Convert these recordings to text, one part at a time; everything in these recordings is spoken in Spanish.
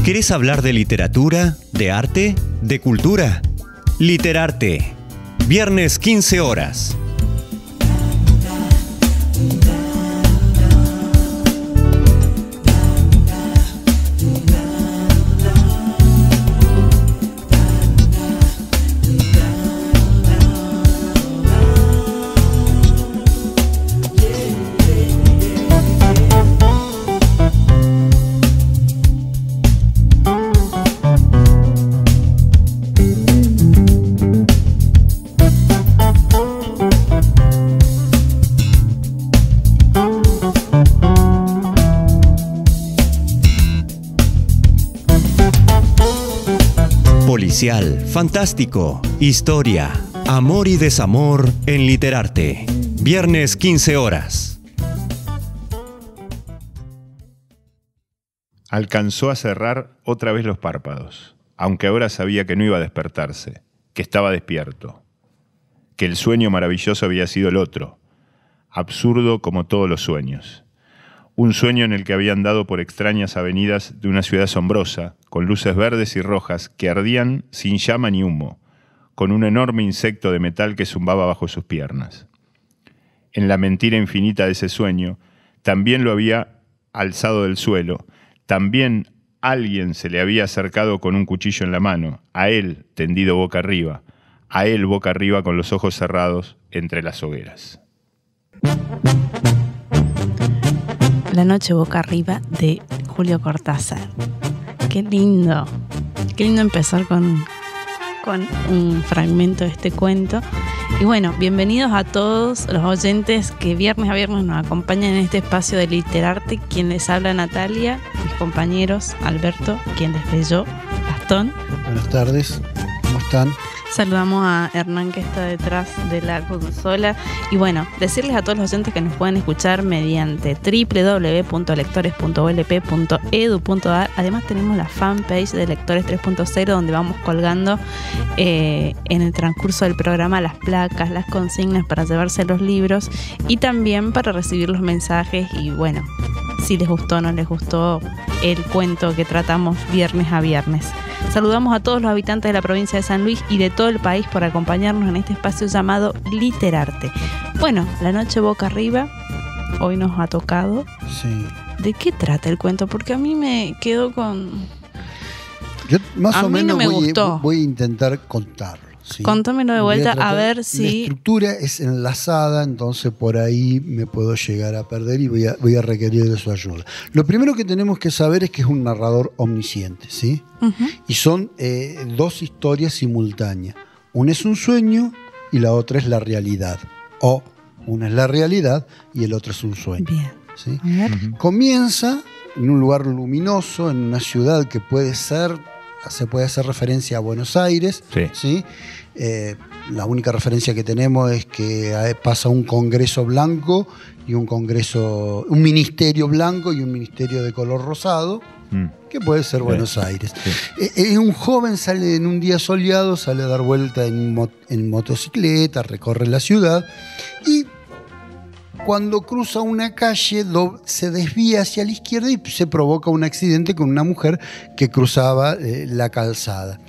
¿Querés hablar de literatura, de arte, de cultura? Literarte. Viernes 15 horas. Policial, fantástico, historia, amor y desamor en Literarte. Viernes 15 horas. Alcanzó a cerrar otra vez los párpados, aunque ahora sabía que no iba a despertarse, que estaba despierto, que el sueño maravilloso había sido el otro, absurdo como todos los sueños. Un sueño en el que había andado por extrañas avenidas de una ciudad asombrosa, con luces verdes y rojas que ardían sin llama ni humo, con un enorme insecto de metal que zumbaba bajo sus piernas. En la mentira infinita de ese sueño, también lo había alzado del suelo, también alguien se le había acercado con un cuchillo en la mano, a él tendido boca arriba, a él boca arriba con los ojos cerrados entre las hogueras. La noche boca arriba de Julio Cortázar. Qué lindo empezar con un fragmento de este cuento. Y bueno, bienvenidos a todos los oyentes que viernes a viernes nos acompañan en este espacio de Literarte. Quien les habla, Natalia, mis compañeros, Alberto, quien les leyó, Gastón. Buenas tardes, ¿cómo están? Saludamos a Hernán, que está detrás de la consola. Y bueno, decirles a todos los oyentes que nos pueden escuchar mediante www.lectores.ulp.edu.ar. Además tenemos la fanpage de Lectores 3.0, donde vamos colgando en el transcurso del programa las placas, las consignas para llevarse los libros y también para recibir los mensajes. Y bueno, si les gustó o no les gustó el cuento que tratamos viernes a viernes. Saludamos a todos los habitantes de la provincia de San Luis y de todo el país por acompañarnos en este espacio llamado Literarte. Bueno, la noche boca arriba, hoy nos ha tocado. Sí. ¿De qué trata el cuento? Porque a mí me quedó con... Yo más a o mí menos no me gustó. Voy a intentar contarlo. ¿Sí? Contámelo de vuelta a ver si... La estructura es enlazada, entonces por ahí me puedo llegar a perder y voy a requerir de su ayuda. Lo primero que tenemos que saber es que es un narrador omnisciente, ¿sí? Uh-huh. Y son dos historias simultáneas. Una es un sueño y la otra es la realidad. O una es la realidad y el otro es un sueño. Bien. ¿Sí? Uh-huh. Comienza en un lugar luminoso, en una ciudad que se puede hacer referencia a Buenos Aires, sí. ¿Sí? La única referencia que tenemos es que pasa un congreso blanco y un ministerio blanco y un ministerio de color rosado, que puede ser Buenos Aires. Sí. Un joven sale en un día soleado, sale a dar vuelta en motocicleta, recorre la ciudad y cuando cruza una calle se desvía hacia la izquierda y se provoca un accidente con una mujer que cruzaba la calzada.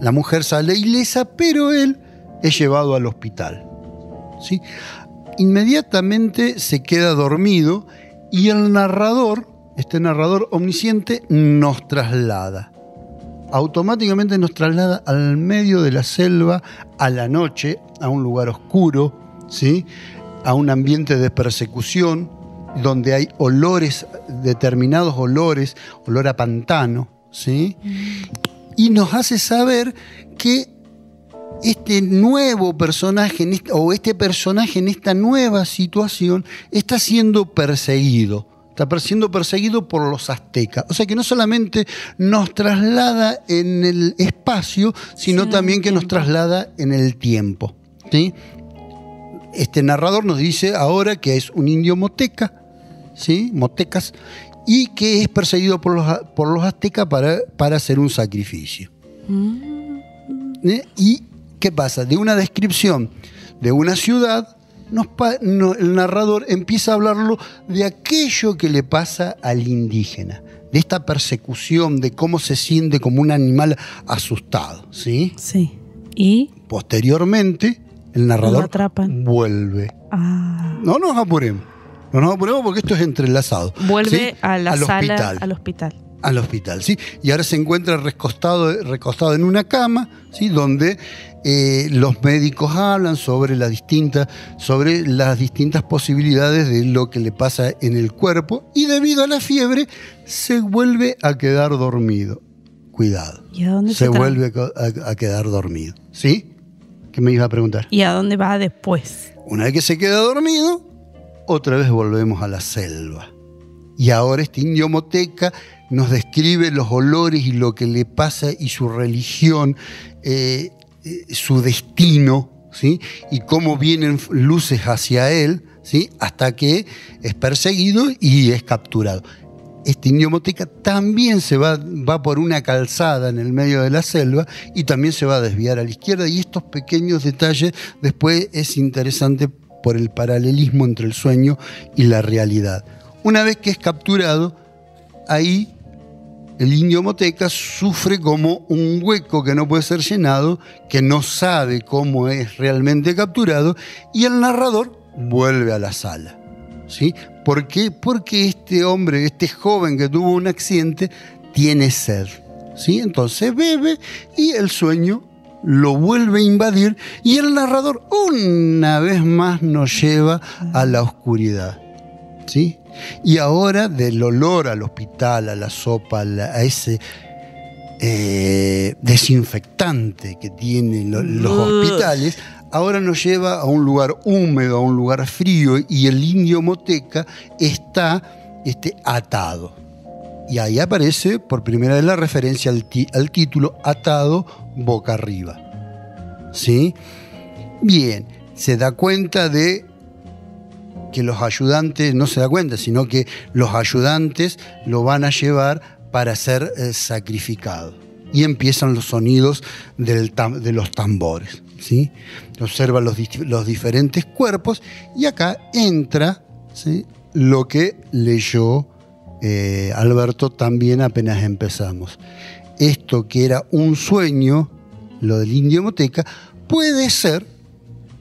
La mujer sale ilesa, pero él es llevado al hospital. ¿Sí? Inmediatamente se queda dormido y el narrador, este narrador omnisciente, nos traslada. Automáticamente nos traslada al medio de la selva, a la noche, a un lugar oscuro, ¿sí? A un ambiente de persecución, donde hay determinados olores, olor a pantano, ¿sí? Y nos hace saber que este nuevo personaje, este personaje en esta nueva situación, está siendo perseguido. Está siendo perseguido por los aztecas. O sea que no solamente nos traslada en el espacio, sino también que nos traslada en el tiempo, ¿sí? Este narrador nos dice ahora que es un indio moteca, ¿sí? Motecas, y que es perseguido por los aztecas para hacer un sacrificio. ¿Y qué pasa? De una descripción de una ciudad, el narrador empieza a hablarlo de aquello que le pasa al indígena, de esta persecución, de cómo se siente como un animal asustado, ¿sí? Sí. Y Posteriormente, el lo narrador atrapan. vuelve. No nos apuremos. No nos apuremos porque esto es entrelazado. Vuelve ¿sí? a la sala, hospital. al hospital. Al hospital, ¿sí? Y ahora se encuentra recostado en una cama, ¿sí? Donde los médicos hablan sobre las distintas posibilidades de lo que le pasa en el cuerpo, y debido a la fiebre se vuelve a quedar dormido. Cuidado. ¿Y a dónde se vuelve a quedar dormido, ¿sí? ¿Qué me iba a preguntar? ¿Y a dónde va después? Una vez que se queda dormido, otra vez volvemos a la selva. Y ahora este indio moteca nos describe los olores y lo que le pasa y su religión, su destino, ¿sí? Y cómo vienen luces hacia él, ¿sí? Hasta que es perseguido y es capturado. Este indio moteca también va por una calzada en el medio de la selva y también se va a desviar a la izquierda, y estos pequeños detalles después es interesante por el paralelismo entre el sueño y la realidad. Una vez que es capturado, ahí el indio moteca sufre como un hueco que no puede ser llenado, que no sabe cómo es realmente capturado, y el narrador vuelve a la sala. ¿Sí? ¿Por qué? Porque este hombre, este joven que tuvo un accidente, tiene sed. ¿Sí? Entonces bebe y el sueño lo vuelve a invadir, y el narrador una vez más nos lleva a la oscuridad. ¿Sí? Y ahora del olor al hospital, a la sopa, a ese desinfectante que tienen los hospitales, ahora nos lleva a un lugar húmedo, a un lugar frío, y el indio moteca está atado. Y ahí aparece por primera vez la referencia al título, atado boca arriba. ¿Sí? Bien, se da cuenta de que los ayudantes, no se da cuenta, sino que los ayudantes lo van a llevar para ser sacrificado. Y empiezan los sonidos de los tambores, ¿sí? Observa los diferentes cuerpos, y acá entra, ¿sí?, lo que leyó Alberto también apenas empezamos. Esto que era un sueño, lo del indio moteca, puede ser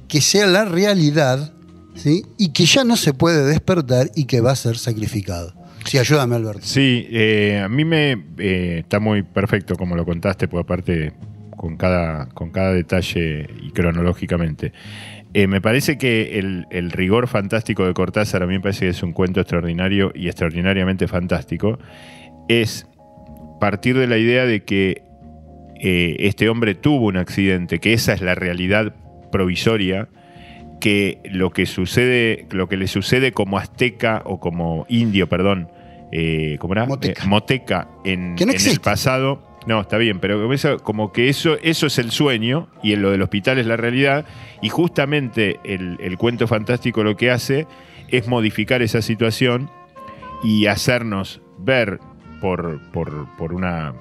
que sea la realidad, ¿sí?, y que ya no se puede despertar y que va a ser sacrificado. Sí, ayúdame, Alberto. Sí, a mí está muy perfecto como lo contaste, porque aparte con cada detalle y cronológicamente. Me parece que el rigor fantástico de Cortázar, a mí me parece que es un cuento extraordinario y extraordinariamente fantástico, es partir de la idea de que este hombre tuvo un accidente, que esa es la realidad provisoria, que lo que le sucede como azteca o como indio, perdón, ¿cómo era? Moteca en el pasado. No, está bien, pero como que eso es el sueño y lo del hospital es la realidad, y justamente el cuento fantástico lo que hace es modificar esa situación y hacernos ver por una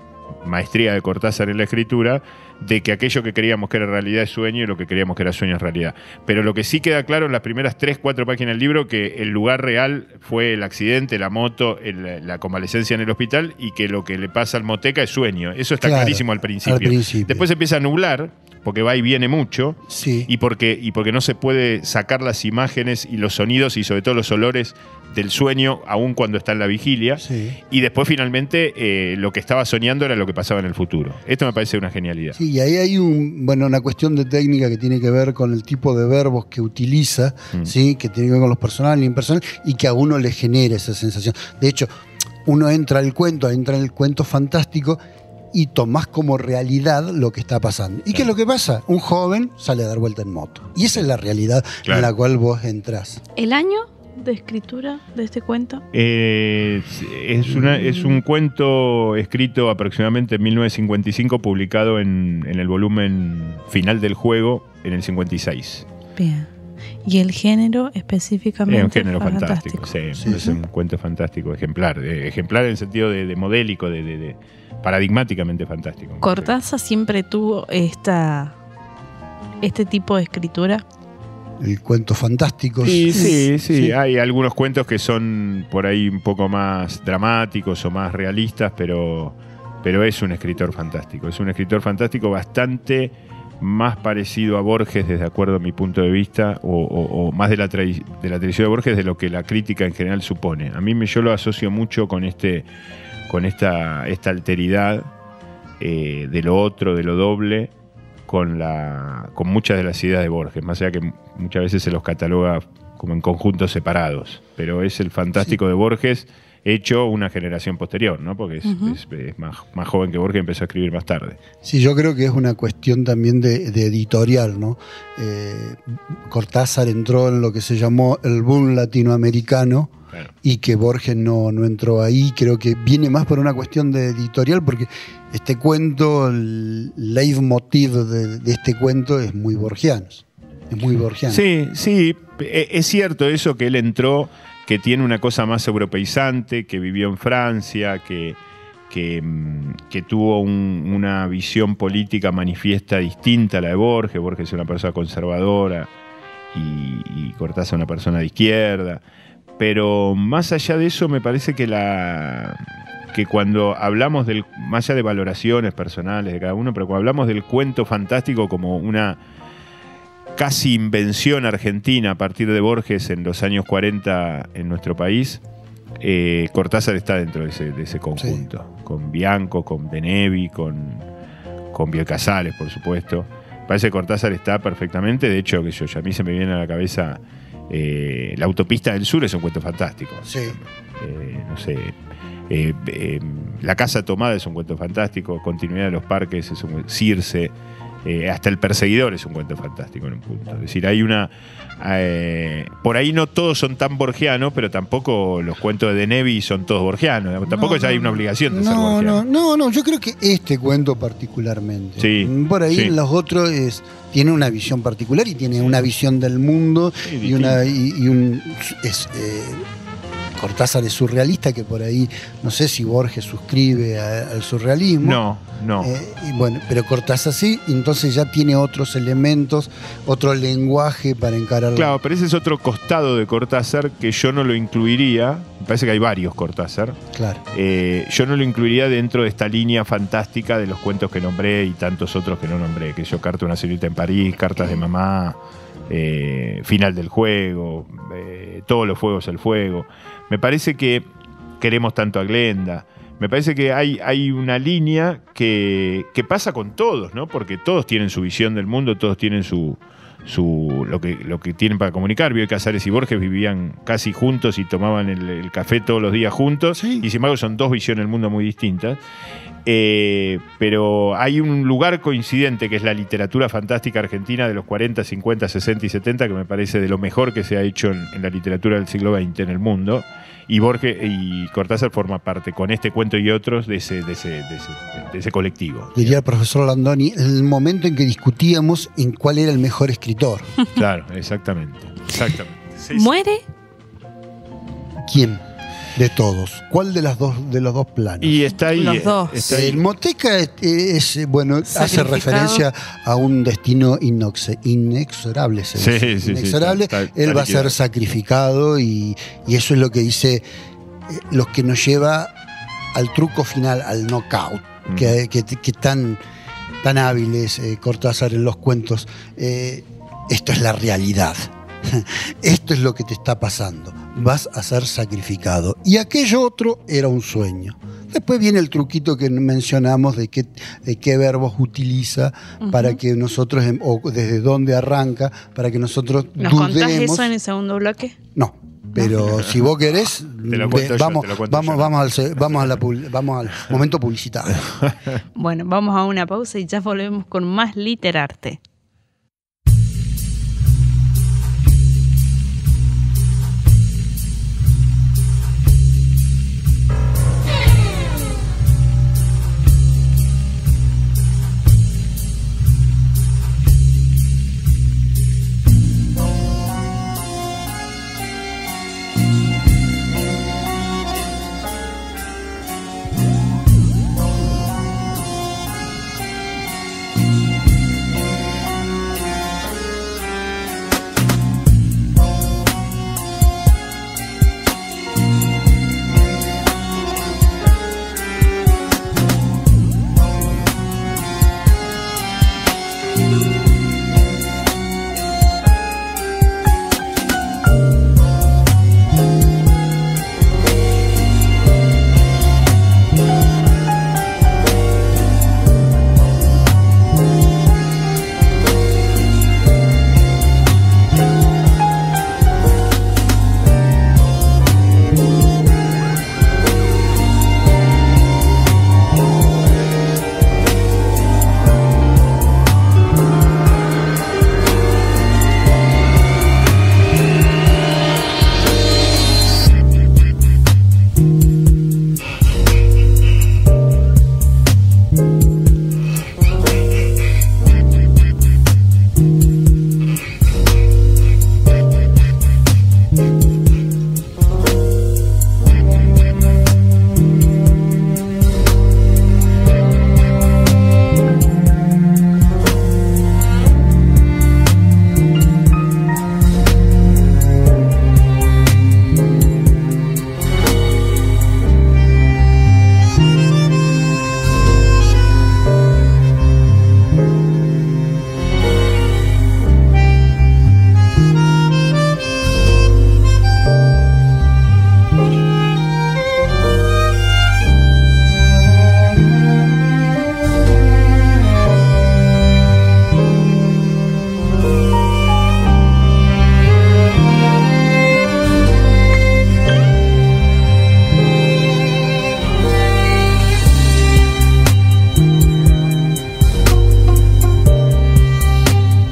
maestría de Cortázar en la escritura, de que aquello que creíamos que era realidad es sueño y lo que creíamos que era sueño es realidad. Pero lo que sí queda claro en las primeras 3-4 páginas del libro, que el lugar real fue el accidente, la moto, la convalecencia en el hospital, y que lo que le pasa al moteca es sueño. Eso está clarísimo al principio. Después empieza a nublar, porque va y viene mucho, sí, y porque no se puede sacar las imágenes y los sonidos y sobre todo los olores del sueño, aún cuando está en la vigilia, sí. Y después finalmente lo que estaba soñando era lo que pasaba en el futuro. Esto me parece una genialidad. Sí, y ahí hay una cuestión de técnica que tiene que ver con el tipo de verbos que utiliza, ¿sí?, que tiene que ver con los personales y impersonales, y que a uno le genera esa sensación. De hecho, uno entra en el cuento fantástico y tomás como realidad lo que está pasando. ¿Y qué es lo que pasa? Un joven sale a dar vuelta en moto. Y esa es la realidad en la cual vos entrás. ¿El año de escritura de este cuento? Es un cuento escrito aproximadamente en 1955, publicado en el volumen final del juego en el 56. Bien. ¿Y el género específicamente? Es un género fantástico, sí. Es un cuento fantástico, ejemplar en el sentido de modélico, de paradigmáticamente fantástico. ¿Cortázar siempre tuvo este tipo de escritura? el cuento fantástico. Sí, hay algunos cuentos que son por ahí un poco más dramáticos o más realistas, pero es un escritor fantástico. Es un escritor fantástico bastante más parecido a Borges, desde acuerdo a mi punto de vista, o más de la tradición de Borges de lo que la crítica en general supone. A mí yo lo asocio mucho con esta alteridad de lo otro, de lo doble, con muchas de las ideas de Borges, más allá que muchas veces se los cataloga como en conjuntos separados, pero es el fantástico de Borges hecho una generación posterior, ¿no? Porque es más joven que Borges, empezó a escribir más tarde. Sí, yo creo que es una cuestión también de editorial, ¿no? Cortázar entró en lo que se llamó el boom latinoamericano, claro, y que Borges no entró ahí. Creo que viene más por una cuestión de editorial, porque este cuento, el leitmotiv de este cuento es muy borgiano. Es muy borgiano. Sí, es cierto eso, que él entró, que tiene una cosa más europeizante, que vivió en Francia, que tuvo una visión política manifiesta distinta a la de Borges. Borges es una persona conservadora y Cortázar una persona de izquierda. Pero más allá de eso, me parece que cuando hablamos más allá de valoraciones personales de cada uno, pero cuando hablamos del cuento fantástico como una casi invención argentina a partir de Borges en los años 40 en nuestro país, Cortázar está dentro de ese conjunto, sí, con Bianco, con De Nevi, con Bioy Casares, por supuesto. Parece que Cortázar está perfectamente. De hecho, a mí se me viene a la cabeza La Autopista del Sur, es un cuento fantástico. Sí. No sé, La Casa Tomada es un cuento fantástico, Continuidad de los Parques es un Circe, hasta El Perseguidor es un cuento fantástico en un punto. Es decir, hay una... por ahí no todos son tan borgianos, pero tampoco los cuentos de Nevi son todos borgianos. Tampoco ya hay una obligación de ser borgiano. No, yo creo que este cuento particularmente. Sí, por ahí sí. Los otros tiene una visión particular y tiene una visión del mundo, sí, Cortázar es surrealista, que por ahí no sé si Borges suscribe al surrealismo. No. Pero Cortázar sí, entonces ya tiene otros elementos, otro lenguaje para encararlo. Claro, pero ese es otro costado de Cortázar que yo no lo incluiría. Me parece que hay varios Cortázar. Claro. Yo no lo incluiría dentro de esta línea fantástica de los cuentos que nombré y tantos otros que no nombré. Que yo, Carta de una señorita en París, Cartas de mamá, Final del juego, Todos los fuegos el fuego. Me parece que Queremos tanto a Glenda. Me parece que hay una línea que pasa con todos, ¿no? Porque todos tienen su visión del mundo, todos tienen lo que tienen para comunicar. Bioy Casares y Borges vivían casi juntos y tomaban el café todos los días juntos, sí, y sin embargo son dos visiones del mundo muy distintas. Pero hay un lugar coincidente que es la literatura fantástica argentina de los 40, 50, 60 y 70, que me parece de lo mejor que se ha hecho en la literatura del siglo XX en el mundo. Y Borges y Cortázar forma parte, con este cuento y otros, de ese colectivo. Diría el profesor Landoni, el momento en que discutíamos en cuál era el mejor escritor. Claro, exactamente. Sí, ¿Muere? ¿Quién? De todos. ¿Cuál de los dos planos? Y está ahí. Los dos. Está ahí. El Moteca hace referencia a un destino inexorable. Inexorable. Está Él va a ser liquidado, sacrificado y eso es lo que dice, lo que nos lleva al truco final, al knockout, que tan hábil es Cortázar en los cuentos. Esto es la realidad. Esto es lo que te está pasando. Vas a ser sacrificado. Y aquello otro era un sueño. Después viene el truquito que mencionamos de qué verbos utiliza para que nosotros, o desde dónde arranca, para que nosotros ¿Nos dudemos. contás eso en el segundo bloque? No, pero si vos querés, vamos al momento publicitario. Bueno, vamos a una pausa y ya volvemos con más Literarte.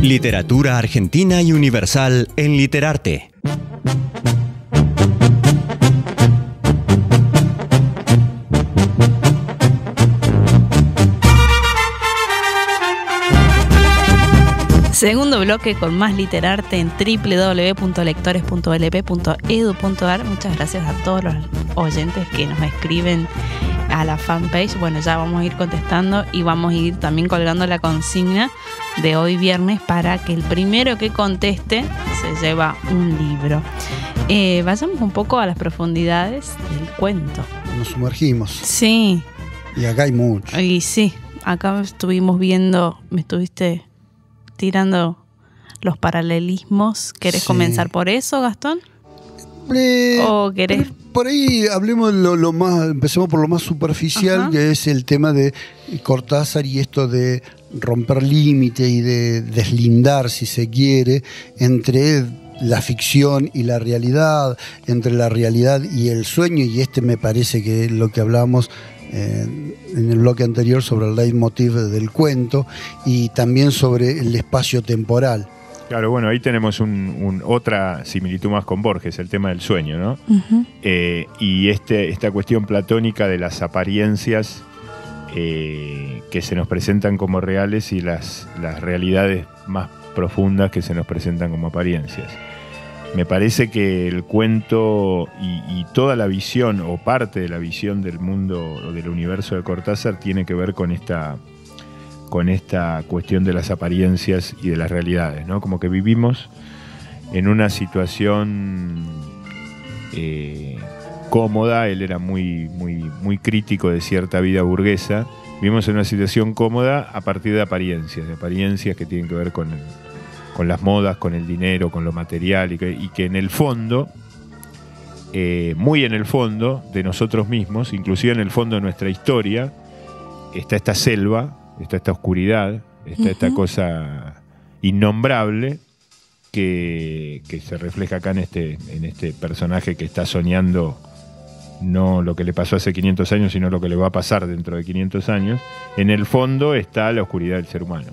Literatura argentina y universal en Literarte. Segundo bloque con más Literarte en www.lectores.lp.edu.ar. Muchas gracias a todos los oyentes que nos escriben a la fanpage. Bueno, ya vamos a ir contestando y vamos a ir también colgando la consigna de hoy viernes para que el primero que conteste se lleva un libro. Vayamos un poco a las profundidades del cuento. Nos sumergimos. Sí. Y acá hay mucho. Y sí, acá estuvimos viendo, me estuviste tirando los paralelismos. ¿Querés comenzar por eso, Gastón? ¿O querés? Por ahí hablemos lo más, empecemos por lo más superficial. Ajá. Que es el tema de Cortázar y esto de romper límite y de deslindar, si se quiere, entre la ficción y la realidad, entre la realidad y el sueño, y me parece que es lo que hablábamos en el bloque anterior sobre el leitmotiv del cuento, y también sobre el espacio temporal. Claro, bueno, ahí tenemos otra similitud más con Borges, el tema del sueño, ¿no? Uh-huh. Y esta cuestión platónica de las apariencias que se nos presentan como reales y las realidades más profundas que se nos presentan como apariencias. Me parece que el cuento y toda la visión o parte de la visión del mundo o del universo de Cortázar tiene que ver con esta cuestión de las apariencias y de las realidades, ¿no? Como que vivimos en una situación cómoda. Él era muy crítico de cierta vida burguesa. Vivimos en una situación cómoda a partir de apariencias que tienen que ver con las modas, con el dinero, con lo material, y que en el fondo, muy en el fondo de nosotros mismos, inclusive en el fondo de nuestra historia, está esta selva, está esta oscuridad, está esta cosa innombrable que se refleja acá en este personaje que está soñando no lo que le pasó hace 500 años, sino lo que le va a pasar dentro de 500 años. En el fondo está la oscuridad del ser humano.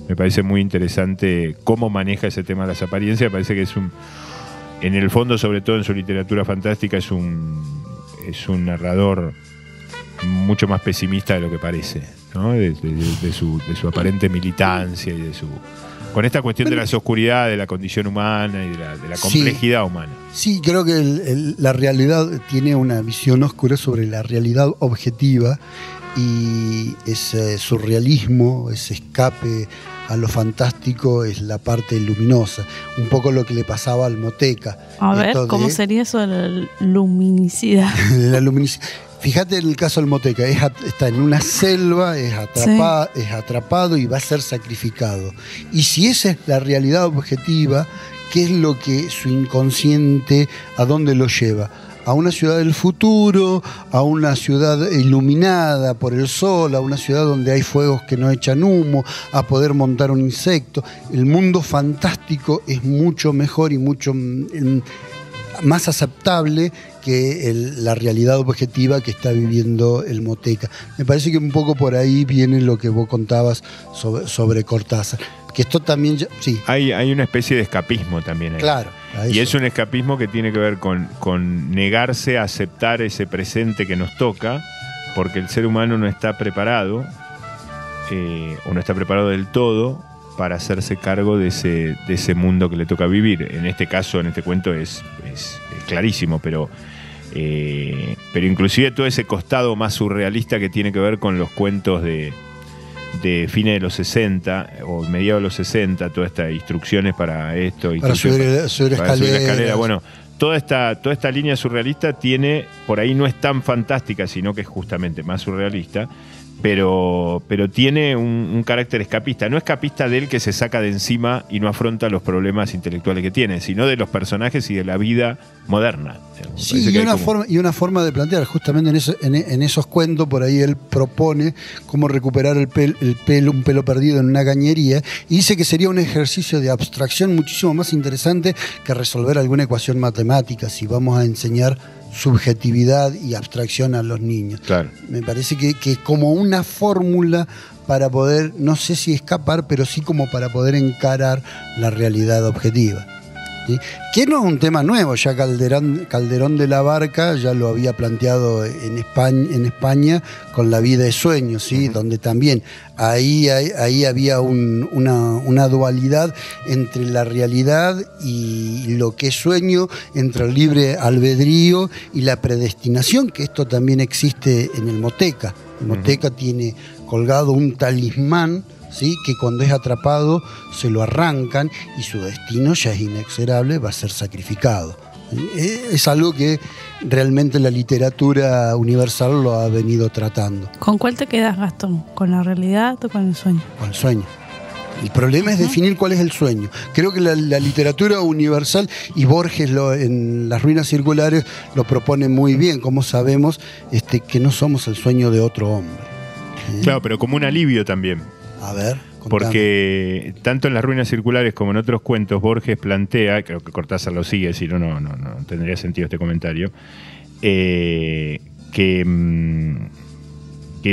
Me parece muy interesante cómo maneja ese tema de las apariencias. Me parece que en el fondo, sobre todo en su literatura fantástica, es un narrador mucho más pesimista de lo que parece, ¿no? de su aparente militancia y con esta cuestión de las oscuridades, de la condición humana y de la complejidad humana. Sí, creo que la realidad tiene una visión oscura sobre la realidad objetiva, y ese surrealismo, ese escape a lo fantástico es la parte luminosa, un poco lo que le pasaba al Moteca. A ver, ¿cómo sería eso de la luminicidad? La luminicidad. Fíjate en el caso del Moteca, está en una selva, es atrapado y va a ser sacrificado. Y si esa es la realidad objetiva, ¿qué es lo que su inconsciente, a dónde lo lleva? A una ciudad del futuro, a una ciudad iluminada por el sol, a una ciudad donde hay fuegos que no echan humo, a poder montar un insecto. El mundo fantástico es mucho mejor y mucho más aceptable que la realidad objetiva que está viviendo el Moteca. Me parece que un poco por ahí viene lo que vos contabas sobre Cortázar. Que esto también, sí. Hay una especie de escapismo también ahí. Claro. Y es un escapismo que tiene que ver con negarse a aceptar ese presente que nos toca, porque el ser humano no está preparado, o no está preparado del todo, para hacerse cargo de ese mundo que le toca vivir. En este caso, en este cuento es clarísimo, pero inclusive todo ese costado más surrealista que tiene que ver con los cuentos de fines de los 60 o mediados de los 60, todas estas instrucciones para esto, para subir la escalera. Bueno, toda esta línea surrealista por ahí no es tan fantástica, sino que es justamente más surrealista, pero tiene un carácter escapista. No escapista del que se saca de encima y no afronta los problemas intelectuales que tiene, sino de los personajes y de la vida moderna. Sí, y una forma de plantear, justamente en esos cuentos, por ahí él propone cómo recuperar un pelo perdido en una cañería, y dice que sería un ejercicio de abstracción muchísimo más interesante que resolver alguna ecuación matemática, si vamos a enseñar subjetividad y abstracción a los niños. Claro. Me parece que es como una fórmula para poder, no sé si escapar, pero sí como para poder encarar la realidad objetiva. ¿Sí? Que no es un tema nuevo, ya Calderón de la Barca ya lo había planteado en España con La vida es sueño, ¿sí? Donde también ahí había una dualidad entre la realidad y lo que es sueño, entre el libre albedrío y la predestinación, que esto también existe en el Moteca. El Moteca tiene colgado un talismán, ¿sí? Que cuando es atrapado se lo arrancan y su destino ya es inexorable, va a ser sacrificado. Es algo que realmente la literatura universal lo ha venido tratando. ¿Con cuál te quedas, Gastón? ¿Con la realidad o con el sueño? Con el sueño. El problema es definir cuál es el sueño. Creo que la literatura universal, y Borges en Las ruinas circulares lo propone muy bien, como sabemos que no somos el sueño de otro hombre. Claro, pero como un alivio también. A ver, contame. Porque tanto en Las ruinas circulares como en otros cuentos, Borges plantea, creo que Cortázar lo sigue, si no tendría sentido este comentario, que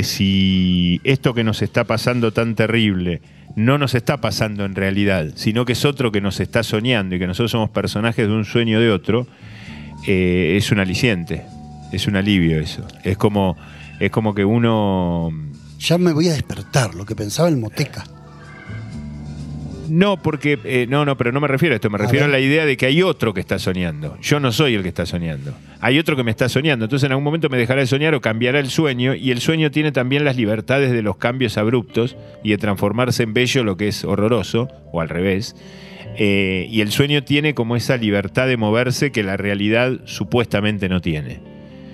si esto que nos está pasando tan terrible no nos está pasando en realidad, sino que es otro que nos está soñando y que nosotros somos personajes de un sueño de otro, es un aliciente, es un alivio eso. Es como que uno... Ya me voy a despertar, lo que pensaba el Moteca. No, porque pero no me refiero a esto, me refiero a la idea de que hay otro que está soñando. Yo no soy el que está soñando. Hay otro que me está soñando. Entonces en algún momento me dejará de soñar o cambiará el sueño, y el sueño tiene también las libertades de los cambios abruptos y de transformarse en bello lo que es horroroso, o al revés. Y el sueño tiene como esa libertad de moverse que la realidad supuestamente no tiene.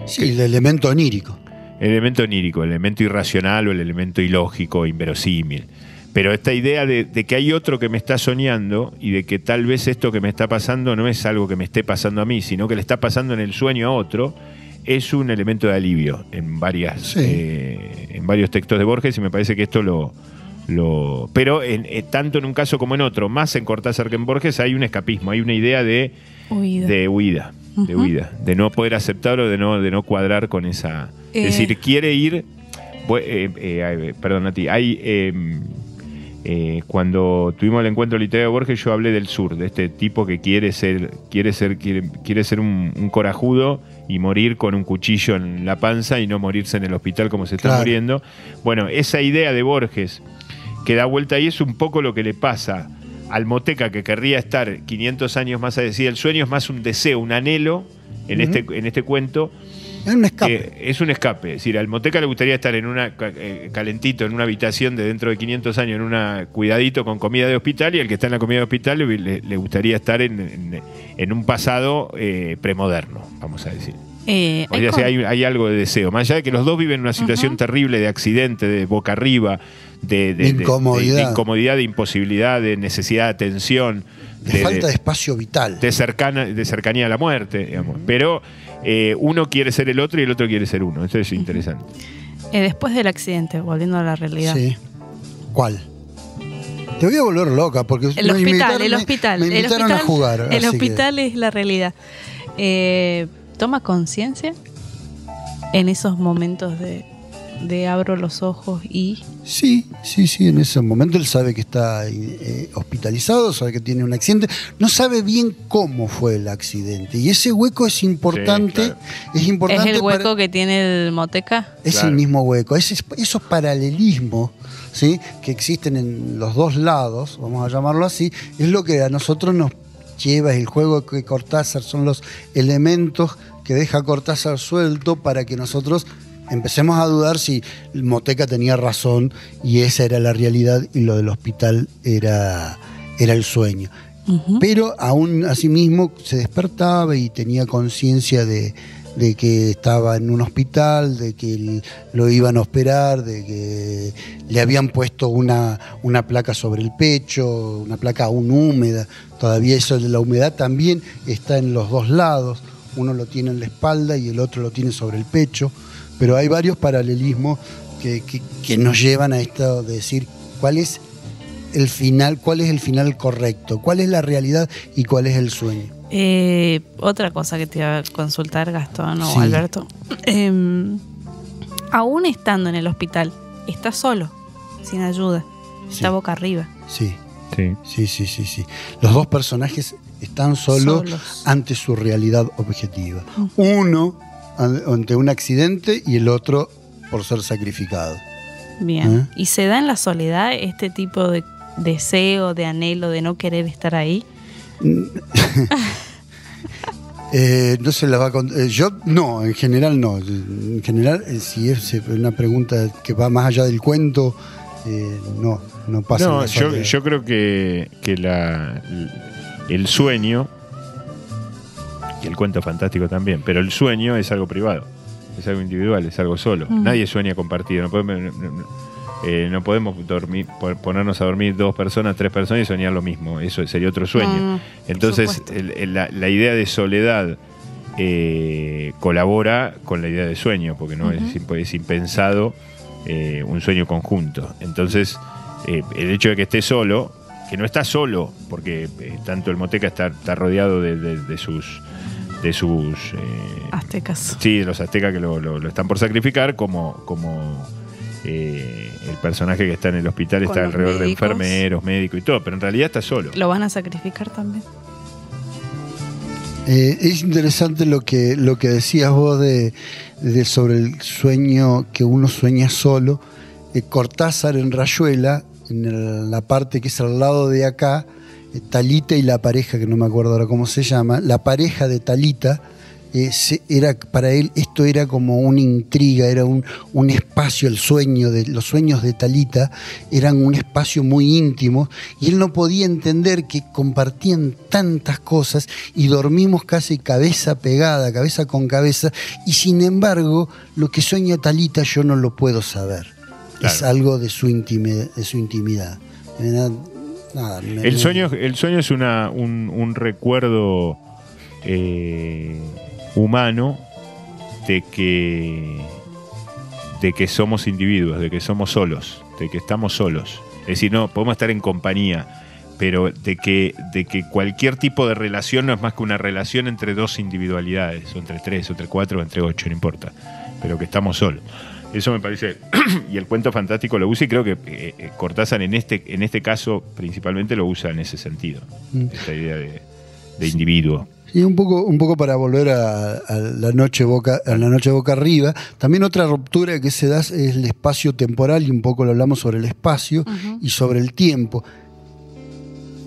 Sí, el elemento onírico. El elemento onírico, el elemento irracional o el elemento ilógico, inverosímil. Pero esta idea de que hay otro que me está soñando y de que tal vez esto que me está pasando no es algo que me esté pasando a mí, sino que le está pasando en el sueño a otro, es un elemento de alivio en varios textos de Borges, y me parece que esto pero tanto en un caso como en otro, más en Cortázar que en Borges, hay un escapismo, hay una idea de huida, de no poder aceptar o de no cuadrar con esa... Es decir, quiere ir... perdón, Nati, cuando tuvimos el encuentro literario de Borges, yo hablé del sur, de este tipo que quiere ser un corajudo y morir con un cuchillo en la panza y no morirse en el hospital como se está muriendo. Bueno, esa idea de Borges que da vuelta ahí es un poco lo que le pasa al Moteca, que querría estar 500 años más allá. El sueño es más un deseo, un anhelo en este cuento. Es un escape. Es un escape. Es decir, al Moteca le gustaría estar en calentito, en una habitación de dentro de 500 años, cuidadito con comida de hospital, y el que está en la comida de hospital le gustaría estar en un pasado premoderno, vamos a decir. O sea, hay algo de deseo. Más allá de que los dos viven una situación terrible de accidente, de boca arriba, de incomodidad, de imposibilidad, de necesidad de atención. De falta de espacio vital. De cercanía a la muerte, digamos. Pero uno quiere ser el otro y el otro quiere ser uno. Eso es interesante. Después del accidente, volviendo a la realidad. Sí. ¿Cuál? Te voy a volver loca porque el hospital. Me invitaron a jugar. El hospital es la realidad. ¿Toma conciencia en esos momentos de abro los ojos y...? Sí, en ese momento él sabe que está hospitalizado, sabe que tiene un accidente, no sabe bien cómo fue el accidente, y ese hueco es importante. Sí, claro. Es importante. ¿Es el hueco que tiene el Moteca? Es el mismo hueco, esos paralelismos, ¿sí?, que existen en los dos lados, vamos a llamarlo así, es lo que a nosotros nos lleva, es el juego que Cortázar, son los elementos que deja Cortázar suelto para que nosotros empecemos a dudar si el Moteca tenía razón y esa era la realidad y lo del hospital era el sueño. Pero aún así mismo se despertaba y tenía conciencia de que estaba en un hospital, de que lo iban a operar, de que le habían puesto una placa sobre el pecho, una placa aún húmeda. Todavía eso de la humedad también está en los dos lados. Uno lo tiene en la espalda y el otro lo tiene sobre el pecho. Pero hay varios paralelismos que nos llevan a esto de decir cuál es el final correcto, cuál es la realidad y cuál es el sueño. Otra cosa que te iba a consultar, Gastón o Sí. Alberto. Aún estando en el hospital, está solo, sin ayuda. Está Sí. boca arriba. Sí, Sí. sí. Los dos personajes están solos ante su realidad objetiva. Uno ante un accidente y el otro por ser sacrificado. Bien. ¿Y se da en la soledad este tipo de deseo, de anhelo, de no querer estar ahí? No se la va a contar. Yo no, en general no. En general, si es una pregunta que va más allá del cuento, no pasa. No, en la soledad. yo creo que el sueño, y el cuento fantástico también, pero el sueño es algo privado, es algo individual, es algo solo. Nadie sueña compartido. No podemos ponernos a dormir 2 personas, 3 personas y soñar lo mismo. Eso sería otro sueño. Entonces, la idea de soledad colabora con la idea de sueño, porque no es impensado un sueño conjunto. Entonces, el hecho de que esté solo, que no está solo, porque tanto el Moteca está rodeado de sus aztecas. Sí, de los aztecas que lo están por sacrificar, como el personaje que está en el hospital Con está los alrededor de médicos. enfermeros, médicos y todo, pero en realidad está solo. ¿Lo van a sacrificar también? Es interesante lo que decías vos de sobre el sueño, que uno sueña solo. Cortázar en Rayuela, en la parte que es al lado de acá, Talita y la pareja, que no me acuerdo ahora cómo se llama, la pareja de Talita, era para él esto era como una intriga, era un espacio, los sueños de Talita eran un espacio muy íntimo y él no podía entender que compartían tantas cosas y dormimos casi cabeza pegada, cabeza con cabeza, y sin embargo lo que sueña Talita yo no lo puedo saber. Claro. Es algo de su intimidad. Nada, el sueño es un recuerdo humano de que somos individuos, de que somos solos, de que estamos solos. Es decir, no podemos estar en compañía, pero de que cualquier tipo de relación no es más que una relación entre 2 individualidades, o entre 3, o entre 4, o entre 8, no importa, pero que estamos solos. Eso me parece, y el cuento fantástico lo usa, y creo que Cortázar en este caso principalmente lo usa en ese sentido, esta idea de individuo. Y un poco para volver a la noche boca arriba, también otra ruptura que se da es el espacio temporal, y un poco lo hablamos sobre el espacio y sobre el tiempo.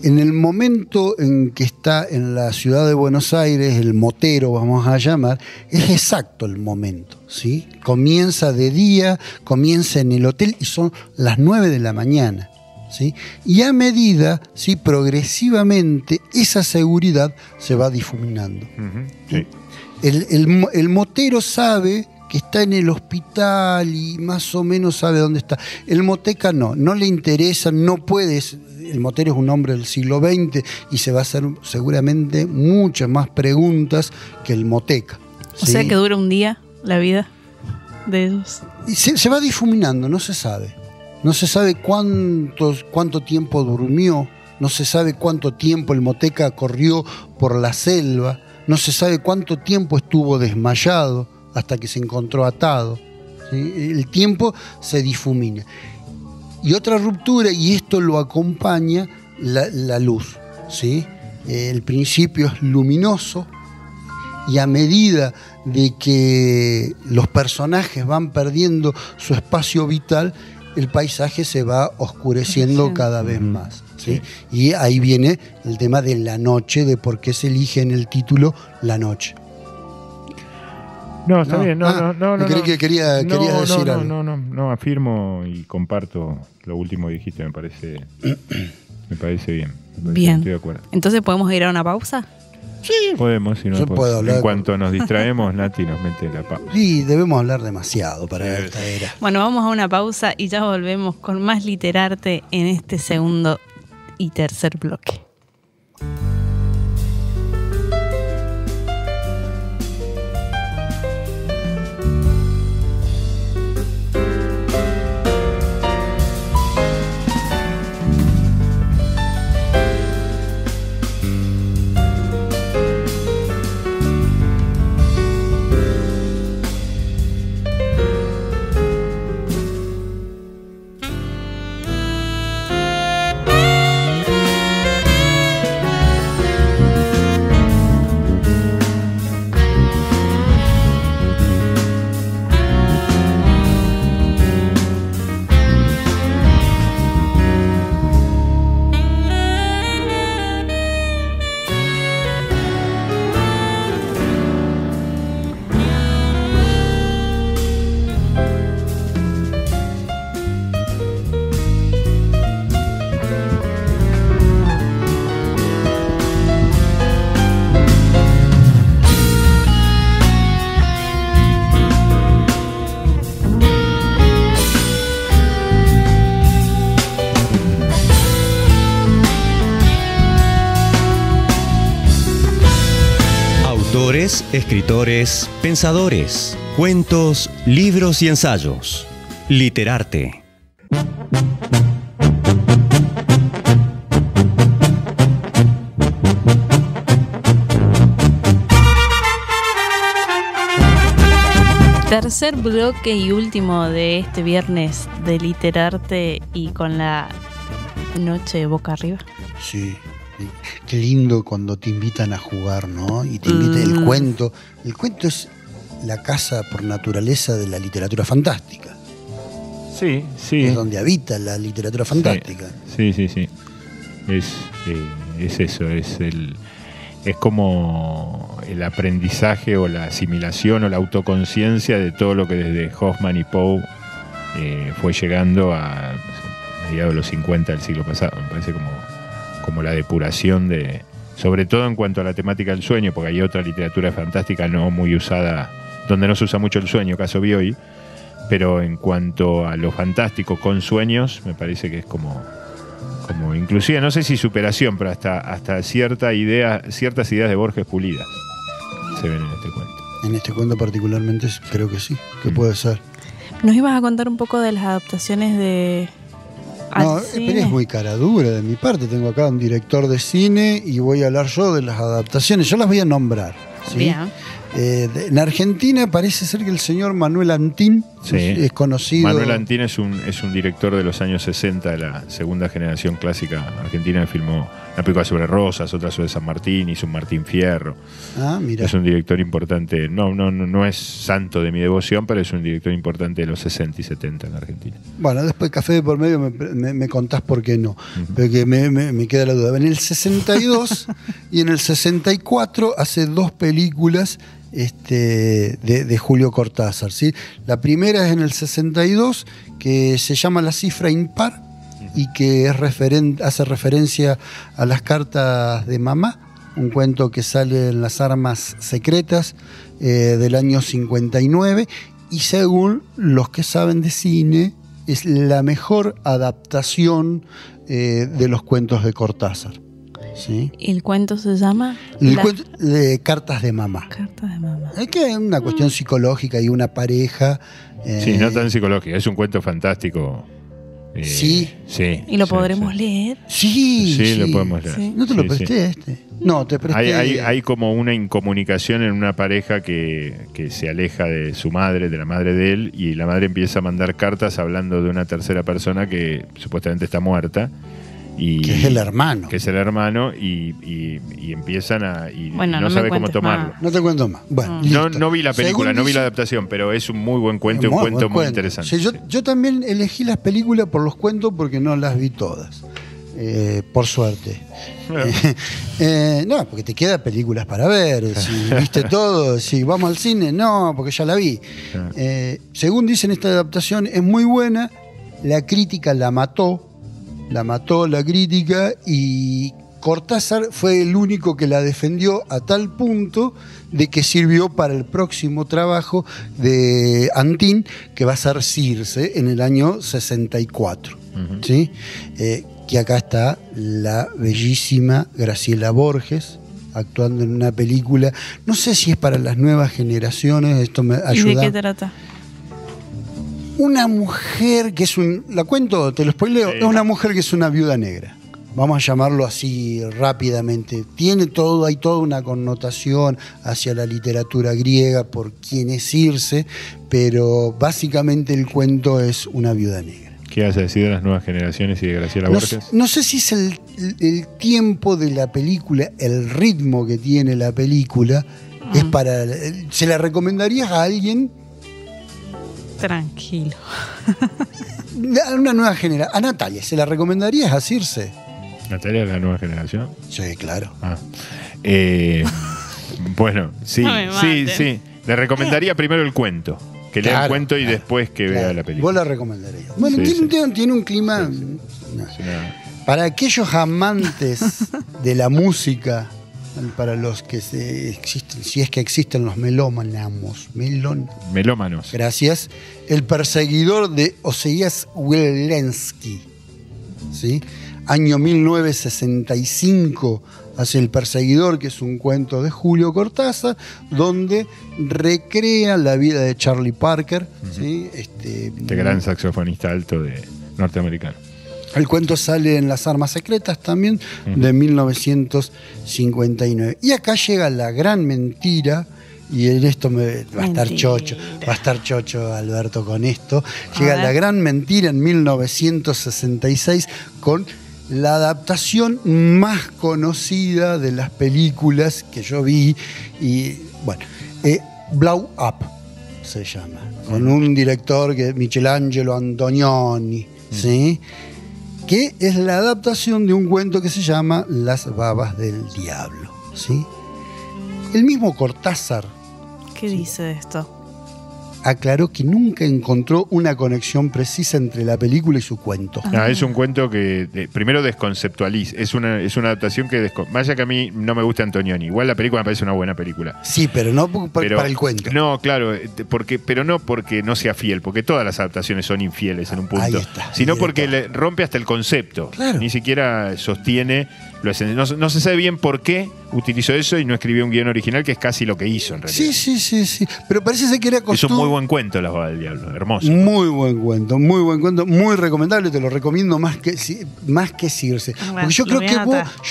En el momento en que está en la ciudad de Buenos Aires, el motero, vamos a llamar, es exacto el momento, ¿sí? Comienza de día, comienza en el hotel y son las 9 de la mañana. ¿Sí? Y a medida, ¿sí? Progresivamente, esa seguridad se va difuminando. Sí. El motero sabe que está en el hospital y más o menos sabe dónde está. El moteca no le interesa, no puede. El motero es un hombre del siglo XX y se va a hacer seguramente muchas más preguntas que el moteca. ¿Sí? O sea que dura un día la vida de ellos. Y se va difuminando, no se sabe. No se sabe cuánto tiempo durmió, no se sabe cuánto tiempo el moteca corrió por la selva, no se sabe cuánto tiempo estuvo desmayado hasta que se encontró atado. ¿Sí? El tiempo se difumina. Y otra ruptura, y esto lo acompaña, la luz. ¿Sí? El principio es luminoso y a medida de que los personajes van perdiendo su espacio vital, el paisaje se va oscureciendo cada vez más. ¿Sí? Y ahí viene el tema de la noche, de por qué se elige en el título la noche. No, está bien. No. Creí que quería decir algo. No, afirmo y comparto lo último que dijiste, me parece bien. Bien. Estoy de acuerdo. Entonces, ¿podemos ir a una pausa? Sí. Podemos, si no. Puedo hablar en cuanto nos distraemos, Nati nos mete la pausa. Sí, debemos hablar demasiado para esta era. Bueno, vamos a una pausa y ya volvemos con más Literarte en este segundo y tercer bloque. autores, escritores, pensadores, cuentos, libros y ensayos. Literarte. Tercer bloque y último de este viernes de Literarte y con la noche boca arriba. Sí, qué lindo cuando te invitan a jugar, ¿no? Y te invitan el cuento. El cuento es la casa por naturaleza de la literatura fantástica. Sí, sí. Es donde habita la literatura fantástica. Sí. Es eso, es como el aprendizaje o la asimilación o la autoconciencia de todo lo que desde Hoffman y Poe fue llegando a mediados de los 50 del siglo pasado. Me parece como la depuración de, sobre todo en cuanto a la temática del sueño, porque hay otra literatura fantástica no muy usada, donde no se usa mucho el sueño, caso Bioy, pero en cuanto a lo fantástico con sueños, me parece que es como inclusive, no sé si superación, pero hasta ciertas ideas de Borges pulidas se ven en este cuento. En este cuento particularmente creo que sí, que puede ser. ¿Nos ibas a contar un poco de las adaptaciones de... No, pero es muy cara dura de mi parte. Tengo acá un director de cine y voy a hablar yo de las adaptaciones. Yo las voy a nombrar, ¿sí? Bien. En Argentina parece ser que el señor Manuel Antín es conocido. Manuel Antín es un director de los años 60 de la segunda generación clásica argentina, que filmó una película sobre Rosas, otra sobre San Martín, hizo un Martín Fierro. Ah, mira. Es un director importante, no es santo de mi devoción, pero es un director importante de los 60 y 70 en Argentina. Bueno, después café de por medio me contás por qué no, porque me queda la duda. En el 62 y en el 64 hace dos películas de Julio Cortázar, ¿sí? La primera es en el 62, que se llama La cifra impar y que hace referencia a las cartas de mamá, un cuento que sale en Las armas secretas del año 59, y según los que saben de cine es la mejor adaptación de los cuentos de Cortázar. ¿Sí? ¿El cuento se llama? El cuento de Cartas de mamá. Cartas de mamá. Es que es una cuestión psicológica y una pareja. Sí, no tan psicológica, es un cuento fantástico. Sí. ¿Y lo podremos leer? Sí, lo podemos leer. Sí. ¿No te lo presté No, te presté. Hay como una incomunicación en una pareja que se aleja de su madre, de la madre de él, y la madre empieza a mandar cartas hablando de una tercera persona que supuestamente está muerta. Que es el hermano. Que es el hermano y empiezan a... Bueno, no sabe cómo tomarlo. No te cuento más. Bueno, no vi la película, no vi la adaptación, pero es un muy buen cuento, un cuento muy interesante. Sí, yo también elegí las películas por los cuentos porque no las vi todas. Por suerte. No, porque te quedan películas para ver. Si viste todo, si vamos al cine, no, porque ya la vi. Según dicen, esta adaptación es muy buena. La crítica la mató la crítica, y Cortázar fue el único que la defendió a tal punto de que sirvió para el próximo trabajo de Antín, que va a ser Circe en el año 64. ¿Sí? Que acá está la bellísima Graciela Borges actuando en una película, no sé si es para las nuevas generaciones, esto me ayuda. ¿Y de qué trata? Una mujer que la cuento, te lo spoileo, es una mujer que es una viuda negra. Vamos a llamarlo así rápidamente. Hay toda una connotación hacia la literatura griega por quién es Circe, pero básicamente el cuento es una viuda negra. ¿Qué vas a decir de las nuevas generaciones y de Graciela Borges? No sé si es el tiempo de la película, el ritmo que tiene la película, es para... ¿Se la recomendarías a alguien? Tranquilo. A una nueva generación. A Natalia, ¿se la recomendarías a Circe? ¿Natalia es la nueva generación? Sí, claro. Bueno, sí, No me sí. Le recomendaría primero el cuento. Que lea el cuento y después que vea la película. Vos la recomendarías. Bueno, tiene un clima... Para aquellos amantes de la música, para los que existen, si es que existen los melómanos. Gracias. El perseguidor de Oseías Wielensky, ¿sí? Año 1965, hace El Perseguidor, que es un cuento de Julio Cortázar, donde recrea la vida de Charlie Parker. ¿Sí? Este gran saxofonista alto norteamericano. El cuento sale en Las Armas Secretas también, de 1959. Y acá llega la gran mentira, y en esto va a estar chocho Alberto con esto. Llega la gran mentira en 1966 con la adaptación más conocida de las películas que yo vi, y bueno, Blow Up se llama, con un director que es Michelangelo Antonioni, ¿sí? Que es la adaptación de un cuento que se llama Las babas del diablo, ¿sí? El mismo Cortázar, ¿qué dice de esto? Aclaró que nunca encontró una conexión precisa entre la película y su cuento. Es un cuento que primero desconceptualiza. Es una adaptación que vaya que a mí no me gusta Antonioni. Igual la película me parece una buena película. Sí, pero no para el cuento. No, claro, pero no porque no sea fiel, porque todas las adaptaciones son infieles en un punto. Ahí está, sino porque le rompe hasta el concepto. Claro. Ni siquiera sostiene lo esencial. No se sabe bien por qué utilizó eso y no escribió un guión original, que es casi lo que hizo en realidad. Sí. Pero parece ser que era costumbre. Es un muy buen cuento, Las babas del diablo. Hermoso. Muy buen cuento, muy recomendable. Te lo recomiendo más que Circe. Porque yo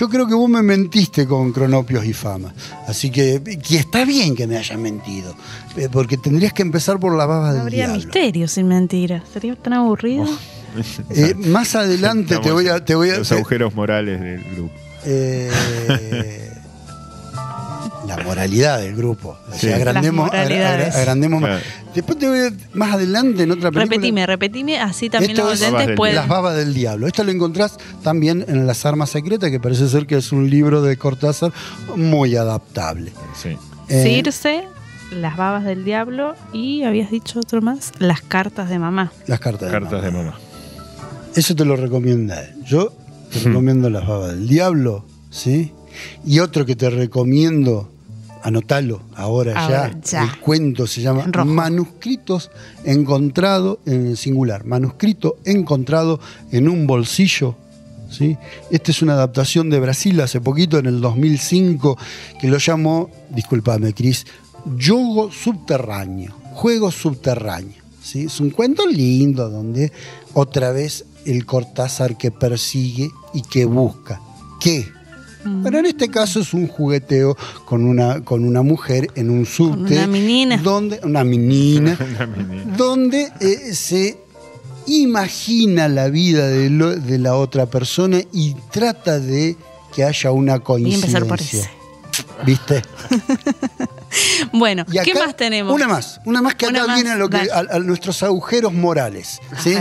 creo que vos me mentiste con Cronopios y Fama. Así que está bien que me hayas mentido. Porque tendrías que empezar por Las babas del diablo. Habría misterio sin mentiras. Sería tan aburrido. Más adelante te voy a los agujeros morales del grupo. La moralidad del grupo. O sea, Sí. agrandemos. Claro. Después te voy más adelante en otra película. Repetime, así también Esto los es oyentes pueden. Las babas del diablo. Esto lo encontrás también en Las Armas Secretas, que parece ser que es un libro de Cortázar muy adaptable. Sí. Circe, Las babas del diablo y habías dicho otro más, Las cartas de mamá. Las cartas de mamá. Eso te lo recomienda él. Yo te recomiendo Las babas del diablo, ¿sí? Y otro que te recomiendo, anotalo ahora ya. El cuento se llama Manuscritos encontrado en el singular. Manuscrito encontrado en un bolsillo, ¿sí? Esta es una adaptación de Brasil hace poquito, en el 2005, que lo llamó, discúlpame Cris, Juego subterráneo. ¿Sí? Es un cuento lindo donde otra vez el Cortázar que persigue y que busca. ¿Qué? Pero en este caso es un jugueteo con una mujer en un subte. Una menina. Donde se imagina la vida de la otra persona y trata de que haya una coincidencia. Voy a empezar por ese. ¿Viste? Bueno, y acá, ¿qué más tenemos? Una más que acá viene a nuestros agujeros morales, ¿sí?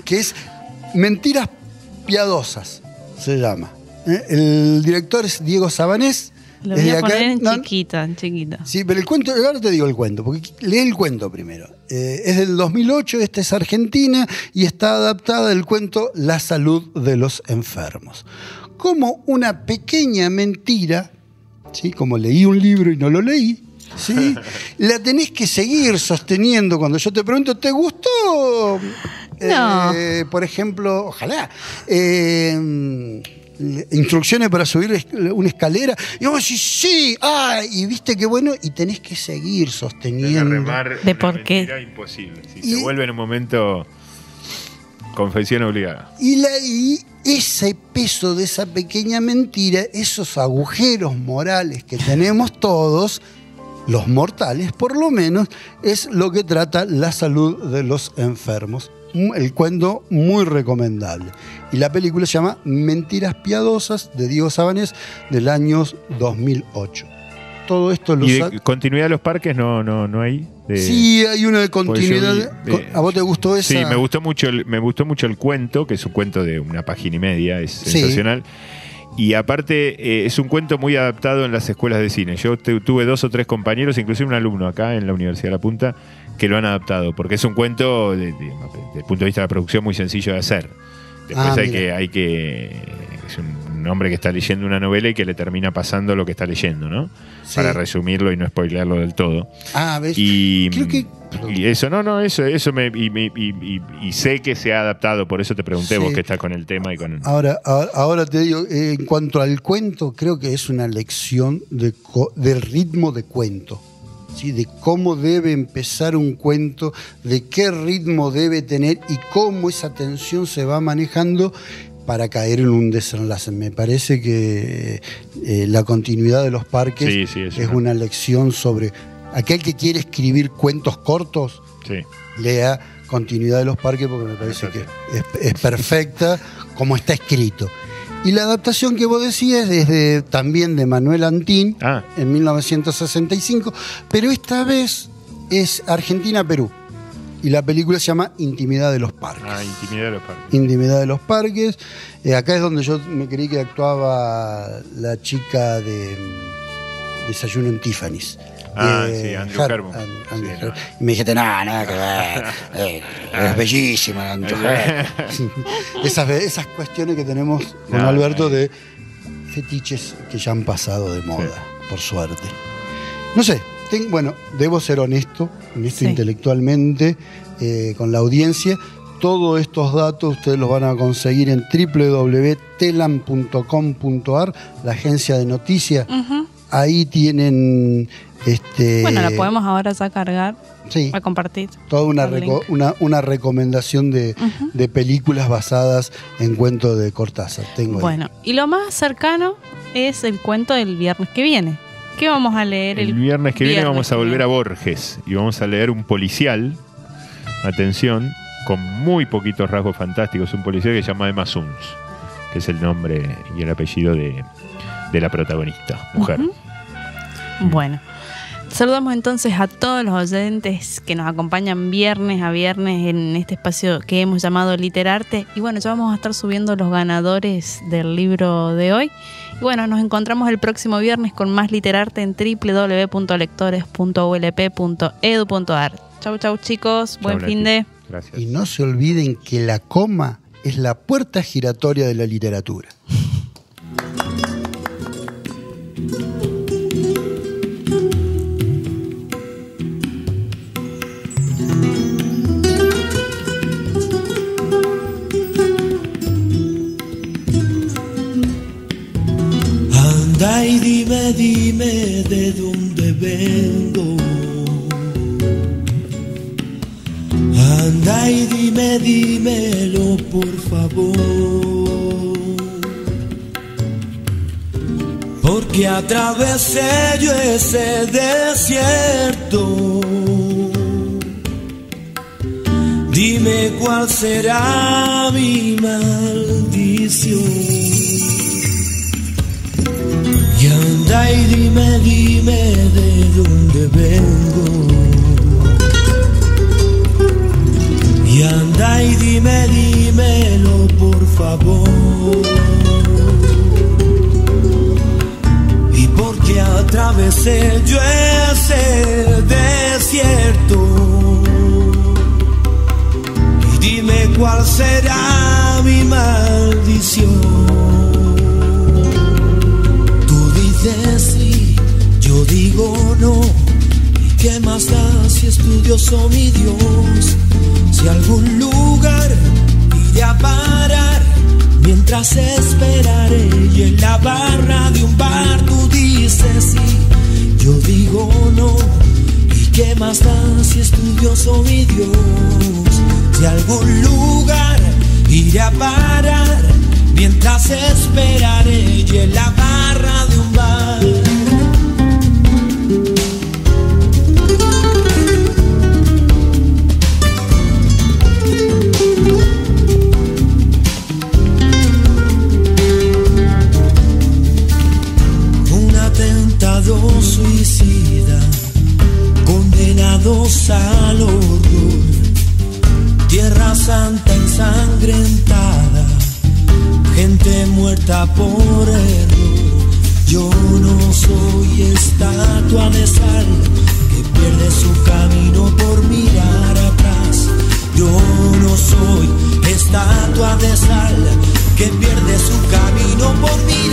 Que es Mentiras piadosas, se llama. El director es Diego Sabanés. Lo voy a poner en chiquita. Sí, pero el cuento, ahora te digo el cuento, porque lee el cuento primero. Es del 2008, esta es Argentina y está adaptada del cuento La salud de los enfermos. Como una pequeña mentira, ¿sí? Como leí un libro y no lo leí, ¿sí? La tenés que seguir sosteniendo. Cuando yo te pregunto, ¿te gustó? No. Por ejemplo, ojalá. Instrucciones para subir una escalera. Y vos decís, sí, y viste qué bueno, y tenés que seguir sosteniendo. ¿De por qué? Imposible. Se vuelve en un momento confesión obligada. Y ese peso de esa pequeña mentira, esos agujeros morales que tenemos todos, los mortales por lo menos, es lo que trata La salud de los enfermos. El cuento muy recomendable. Y la película se llama Mentiras piadosas, de Diego Sabanés, del año 2008. Todo esto lo ¿Y de continuidad de los parques no hay? Sí, hay una de continuidad. ¿A vos te gustó esa? Sí, me gustó mucho el cuento, que es un cuento de una página y media, es sensacional. Y aparte es un cuento muy adaptado en las escuelas de cine. Yo tuve 2 o 3 compañeros, inclusive un alumno acá en la Universidad de La Punta, que lo han adaptado, porque es un cuento desde el punto de vista de la producción muy sencillo de hacer. Después es un hombre que está leyendo una novela y que le termina pasando lo que está leyendo, ¿no? Sí. Para resumirlo y no spoilearlo del todo. ¿Ves? Y, Creo que... y eso, eso y sé que se ha adaptado, por eso te pregunté, Sí. vos que estás con el tema y con... Ahora te digo, en cuanto al cuento, creo que es una lección del ritmo de cuento. ¿Sí? De cómo debe empezar un cuento, de qué ritmo debe tener y cómo esa tensión se va manejando para caer en un desenlace. Me parece que la continuidad de los parques es una lección sobre aquel que quiere escribir cuentos cortos, lea Continuidad de los parques, porque me parece que es perfecta como está escrito. Y la adaptación que vos decías es también de Manuel Antín, en 1965, pero esta vez es Argentina-Perú. Y la película se llama Intimidad de los parques. Intimidad de los parques. Intimidad de los parques. Acá es donde yo me creí que actuaba la chica de Desayuno en Tiffany's. Andrew Herman. Y me dijiste, nada que ver. Es bellísima Andrew Herman. Esas cuestiones que tenemos con Alberto de fetiches que ya han pasado de moda, por suerte. No sé, debo ser honesto intelectualmente con la audiencia. Todos estos datos ustedes los van a conseguir en www.telam.com.ar, la agencia de noticias. Ahí tienen... la podemos ahora ya cargar a compartir. Toda una recomendación de películas basadas en cuentos de Cortázar. Y lo más cercano es el cuento del viernes que viene. ¿Qué vamos a leer el viernes que viene? Vamos a volver a Borges y vamos a leer un policial, atención, con muy poquitos rasgos fantásticos, un policial que se llama Emma Suns, que es el nombre y el apellido de la protagonista, mujer. Bueno, saludamos entonces a todos los oyentes que nos acompañan viernes a viernes en este espacio que hemos llamado Literarte. Y ya vamos a estar subiendo los ganadores del libro de hoy. Y nos encontramos el próximo viernes con más Literarte en www.lectores.ulp.edu.ar. Chau chicos, buen fin de... Gracias. Y no se olviden que la coma es la puerta giratoria de la literatura. Anda y dime de dónde vengo. Anda y dímelo por favor. Porque atravesé yo ese desierto. Dime cuál será mi maldición. Y anda y dime de dónde vengo. Y anda y dímelo por favor. Y porque atravesé yo ese desierto. Y dime cuál será mi maldición. Sí, yo digo no, ¿y qué más da si es tu Dios o mi Dios? Si a algún lugar iré a parar, mientras esperaré y en la barra de un bar tú dices sí, yo digo no, ¿y qué más da si es tu Dios o mi Dios? Si a algún lugar iré a parar, mientras esperaré y en la barra de un bar. Un atentado suicida, condenados al horror, tierra santa ensangrentada, gente muerta por error. Yo no soy estatua de sal que pierde su camino por mirar atrás. Yo no soy estatua de sal que pierde su camino por mirar atrás.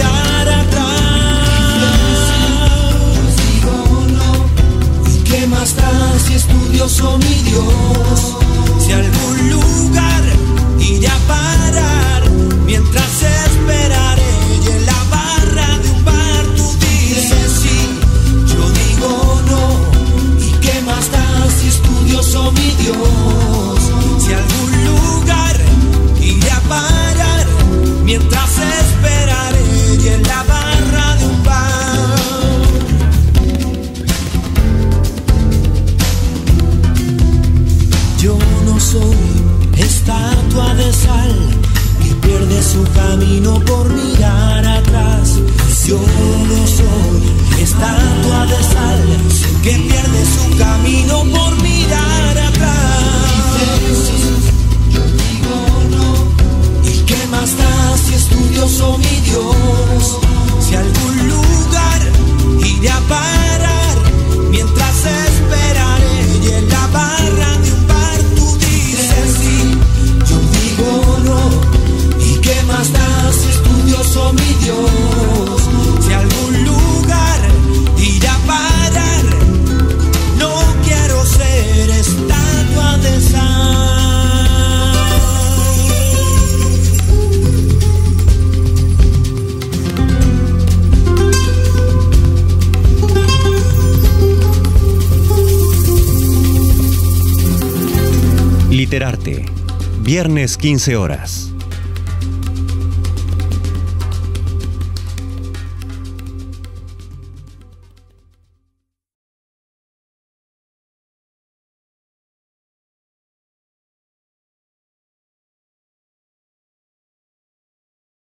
estatua de sal que pierde su camino por mirar atrás. Yo no soy estatua de sal que pierde su camino por mirar atrás. Yo digo no, ¿y qué más da si es tu Dios o mi Dios? Si a algún lugar iré a parar, mientras esperaré y en la barra de un bar tú dices sí. Yo digo no, ¿y qué más da si es tu Dios o mi Dios? Si a algún lugar iré a parar, no quiero ser estatua de sal. Literarte, viernes 15 horas.